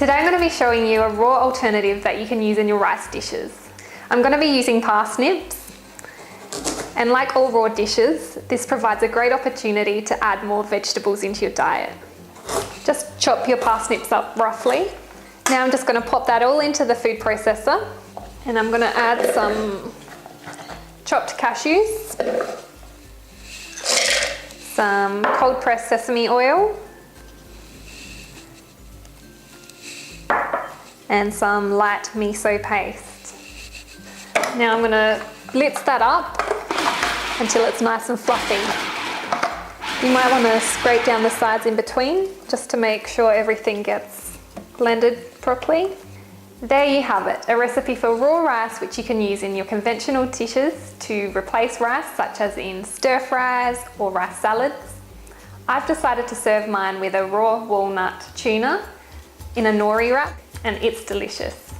Today I'm going to be showing you a raw alternative that you can use in your rice dishes. I'm going to be using parsnips, and like all raw dishes, this provides a great opportunity to add more vegetables into your diet. Just chop your parsnips up roughly. Now I'm just going to pop that all into the food processor, and I'm going to add some chopped cashews, some cold pressed sesame oil, and some light miso paste. Now I'm going to blitz that up until it's nice and fluffy. You might want to scrape down the sides in between just to make sure everything gets blended properly. There you have it, a recipe for raw rice which you can use in your conventional dishes to replace rice, such as in stir fries or rice salads. I've decided to serve mine with a raw walnut tuna in a nori wrap, and it's delicious.